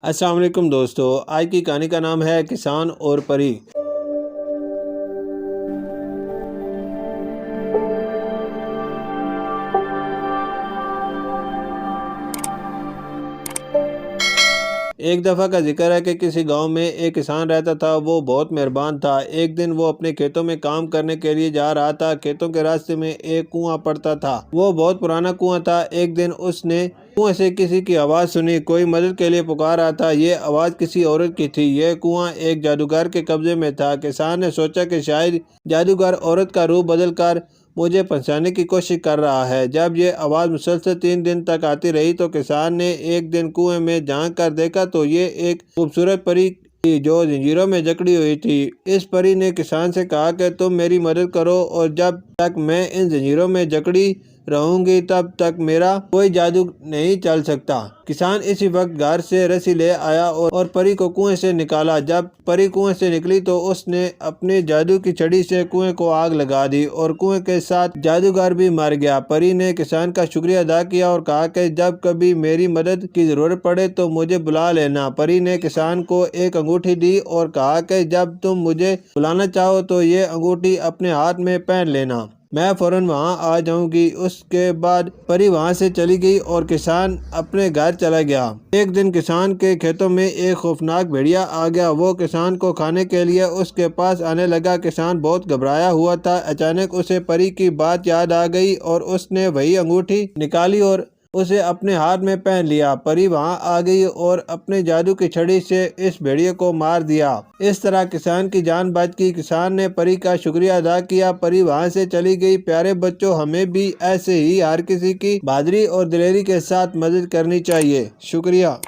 अस्सलाम वालेकुम दोस्तों, आज की कहानी का नाम है किसान और परी। एक दफ़ा का जिक्र है कि किसी गांव में एक किसान रहता था। वो बहुत मेहरबान था। एक दिन वो अपने खेतों में काम करने के लिए जा रहा था। खेतों के रास्ते में एक कुआं पड़ता था। वो बहुत पुराना कुआं था। एक दिन उसने कुएं से किसी की आवाज़ सुनी। कोई मदद के लिए पुकार रहा था। ये आवाज़ किसी औरत की थी। यह कुआं एक जादूगर के कब्जे में था। किसान ने सोचा कि शायद जादूगर औरत का रूप बदल कर मुझे पहुंचाने की कोशिश कर रहा है। जब ये आवाज़ मुसलसल 3 दिन तक आती रही तो किसान ने एक दिन कुएं में झांक कर देखा तो ये एक खूबसूरत परी थी जो जंजीरों में जकड़ी हुई थी। इस परी ने किसान से कहा कि तुम मेरी मदद करो और जब तक मैं इन जंजीरों में जकड़ी रहूंगी तब तक मेरा कोई जादू नहीं चल सकता। किसान इसी वक्त घर से रस्सी ले आया और परी को कुएं से निकाला। जब परी कुएं से निकली तो उसने अपने जादू की छड़ी से कुएं को आग लगा दी और कुएं के साथ जादूगर भी मर गया। परी ने किसान का शुक्रिया अदा किया और कहा कि जब कभी मेरी मदद की जरूरत पड़े तो मुझे बुला लेना। परी ने किसान को एक अंगूठी दी और कहा कि जब तुम मुझे बुलाना चाहो तो ये अंगूठी अपने हाथ में पहन लेना, मैं फौरन वहां आ जाऊंगी। उसके बाद परी वहां से चली गई और किसान अपने घर चला गया। एक दिन किसान के खेतों में एक खौफनाक भेड़िया आ गया। वो किसान को खाने के लिए उसके पास आने लगा। किसान बहुत घबराया हुआ था। अचानक उसे परी की बात याद आ गई और उसने वही अंगूठी निकाली और उसे अपने हाथ में पहन लिया। परी वहां आ गई और अपने जादू की छड़ी से इस भेड़िए को मार दिया। इस तरह किसान की जान बच गई। किसान ने परी का शुक्रिया अदा किया। परी वहां से चली गई। प्यारे बच्चों, हमें भी ऐसे ही हर किसी की बहादुरी और दिलेरी के साथ मदद करनी चाहिए। शुक्रिया।